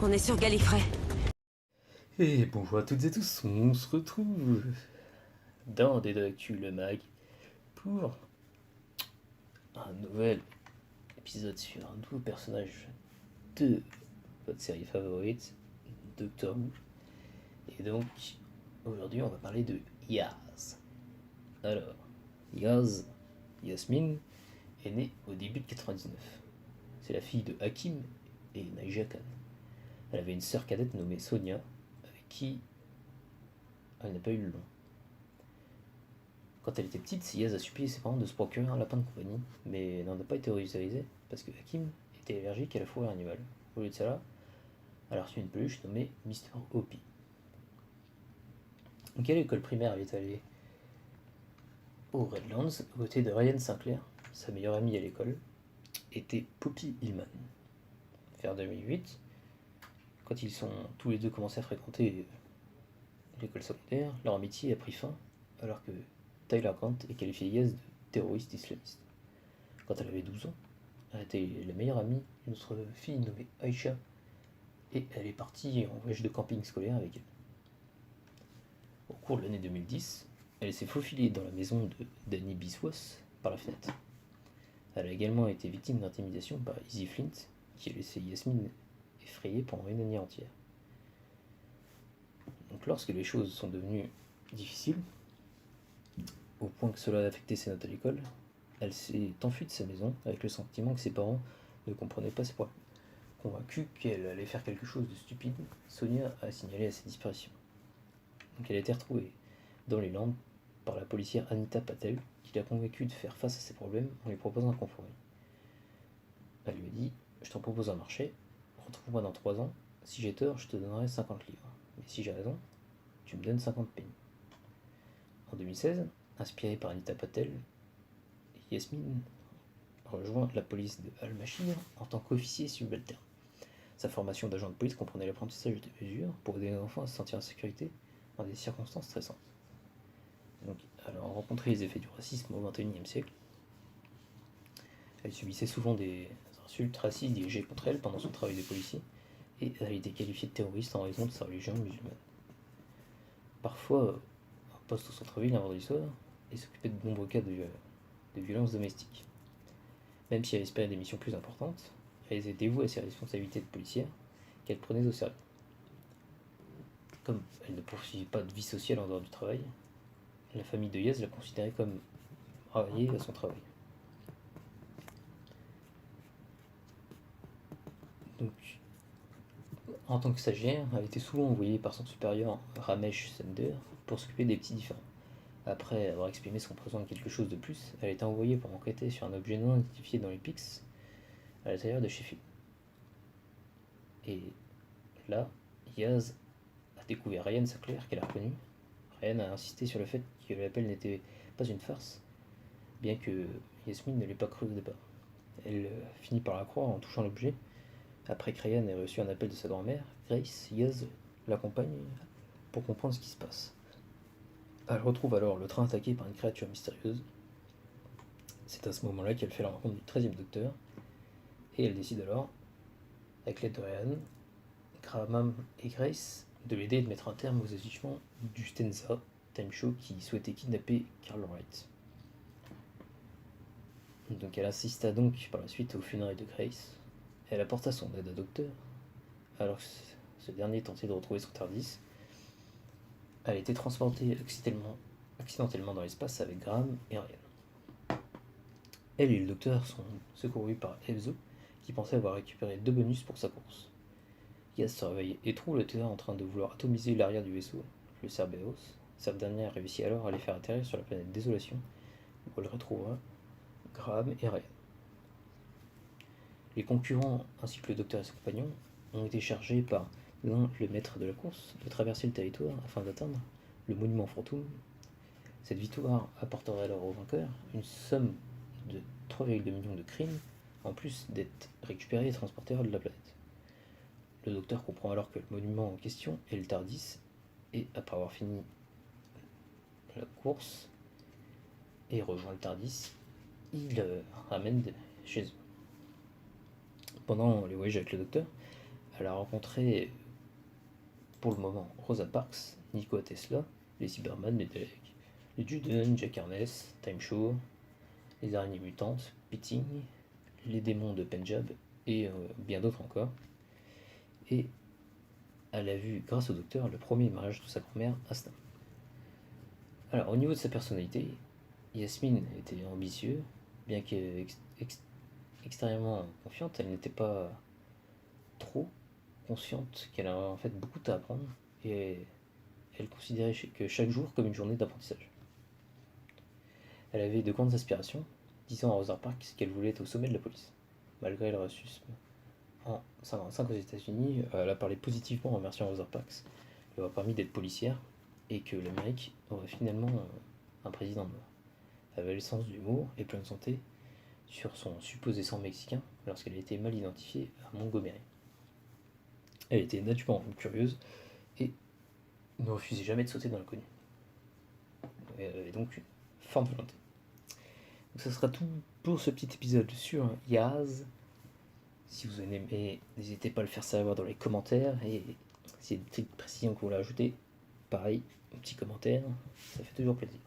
On est sur Gallifrey. Et bonjour à toutes et tous, on se retrouve dans Dédactu le Mag pour un nouvel épisode sur un nouveau personnage de votre série favorite, Doctor Who. Et donc, aujourd'hui on va parler de Yaz. Alors, Yasmine, est née au début de 99. C'est la fille de Hakim et Naija Khan. Elle avait une sœur cadette nommée Sonia, avec qui elle n'a pas eu le long. Quand elle était petite, Yaz a supplié ses parents de se procurer un lapin de compagnie, mais n'en a pas été autorisée parce que Hakim était allergique à la fourrure animale. Au lieu de cela, elle a reçu une peluche nommée Mr. Hoppy. En quelle école primaire elle est allée? Aux Redlands, aux côtés de Ryan Sinclair, sa meilleure amie à l'école, était Poppy Hillman. Vers 2008, quand ils sont tous les deux commencés à fréquenter l'école secondaire, leur amitié a pris fin alors que Tyler Grant est qualifié Yaz de terroriste islamiste. Quand elle avait 12 ans, elle était la meilleure amie d'une autre fille nommée Aisha et elle est partie en voyage de camping scolaire avec elle. Au cours de l'année 2010, elle s'est faufilée dans la maison de Danny Biswas par la fenêtre. Elle a également été victime d'intimidation par Izzy Flint, qui a laissé Yasmine effrayée pendant une année entière. Donc lorsque les choses sont devenues difficiles, au point que cela a affecté ses notes à l'école, elle s'est enfuie de sa maison avec le sentiment que ses parents ne comprenaient pas ses problèmes. Convaincue qu'elle allait faire quelque chose de stupide, Sonia a signalé à sa disparition. Donc elle a été retrouvée dans les Landes par la policière Anita Patel, qui l'a convaincue de faire face à ses problèmes en lui proposant un compromis. Elle lui a dit: « Je te propose un marché, retrouve-moi dans 3 ans, si j'ai tort, je te donnerai 50 livres, mais si j'ai raison, tu me donnes 50 pennies. » En 2016, inspirée par Anita Patel, Yasmine rejoint la police de Al-Mashir en tant qu'officier subalterne. Sa formation d'agent de police comprenait l'apprentissage de mesures pour aider les enfants à se sentir en sécurité dans des circonstances stressantes. Donc, elle a rencontré les effets du racisme au XXIe siècle. Elle subissait souvent des insultes racistes dirigées contre elle pendant son travail de policier, et elle a été qualifiée de terroriste en raison de sa religion musulmane. Parfois, un poste au centre-ville un vendredi soir, et s'occupait de nombreux cas de violences domestiques. Même si elle espérait des missions plus importantes, elle était dévouée à ses responsabilités de policière qu'elle prenait au sérieux. Comme elle ne poursuivait pas de vie sociale en dehors du travail, la famille de Yaz la considérait comme mariée à son travail. Donc, en tant que stagiaire, elle était souvent envoyée par son supérieur Ramesh Sender pour s'occuper des petits différends. Après avoir exprimé son besoin de quelque chose de plus, elle était envoyée pour enquêter sur un objet non identifié dans les pics à l'intérieur de Sheffield. Et là, Yaz a découvert Ryan Sinclair qu'elle a reconnu. Ryan a insisté sur le fait que l'appel n'était pas une farce, bien que Yasmine ne l'ait pas cru au départ. Elle finit par la croire en touchant l'objet. Après que Ryan ait reçu un appel de sa grand-mère, Grace, Yaz l'accompagne pour comprendre ce qui se passe. Elle retrouve alors le train attaqué par une créature mystérieuse. C'est à ce moment-là qu'elle fait la rencontre du 13e docteur, et elle décide alors, avec l'aide de Ryan, Graham et Grace, de l'aider et de mettre un terme aux agissements du Stenza Time Show qui souhaitait kidnapper Carl Wright. Donc elle assista donc par la suite aux funérailles de Grace. Elle apporta son aide à Docteur, alors que ce dernier tentait de retrouver son TARDIS. Elle a été transportée accidentellement dans l'espace avec Graham et Ryan. Elle et le Docteur sont secourus par Elzo, qui pensait avoir récupéré 2 bonus pour sa course. Yaz se réveille et trouve le Docteur en train de vouloir atomiser l'arrière du vaisseau, le Cerberus. Cette dernière réussit alors à les faire atterrir sur la planète Désolation, où elle retrouvera Graham et Ryan. Les concurrents, ainsi que le Docteur et ses compagnons, ont été chargés par l'un, le maître de la course, de traverser le territoire afin d'atteindre le monument fantôme. Cette victoire apporterait alors au vainqueur une somme de 3,2 millions de crimes, en plus d'être récupéré et transporté hors de la planète. Le Docteur comprend alors que le monument en question est le TARDIS, et après avoir fini la course et rejoint le TARDIS, il ramène chez eux. Pendant les voyages avec le Docteur, elle a rencontré, pour le moment, Rosa Parks, Nikola Tesla, les Cybermen, les Daleks, les Juden, Jack Harkness, Time Show, les araignées mutantes, Pitting, les démons de Punjab et bien d'autres encore. Et elle a vu, grâce au docteur, le premier mariage de sa grand-mère, Asta. Alors, au niveau de sa personnalité, Yasmine était ambitieuse, bien qu'extérieurement confiante, elle n'était pas trop consciente qu'elle a en fait beaucoup à apprendre et elle considérait que chaque jour comme une journée d'apprentissage. Elle avait de grandes aspirations, disant à Rosa Parks qu'elle voulait être au sommet de la police. Malgré le racisme en 1955 aux États-Unis, elle a parlé positivement en remerciant Rosa Parks, lui aura permis d'être policière et que l'Amérique aurait finalement un président noir. Elle avait le sens de l'humour et plein de santé sur son supposé sang mexicain lorsqu'elle a été mal identifiée à Montgomery. Elle était naturellement curieuse et ne refusait jamais de sauter dans l'inconnu. Elle avait donc une forte volonté. Donc ça sera tout pour ce petit épisode sur Yaz. Si vous avez aimé, n'hésitez pas à le faire savoir dans les commentaires. Et s'il y a des petites précisions que vous voulez ajouter, pareil, un petit commentaire, ça fait toujours plaisir.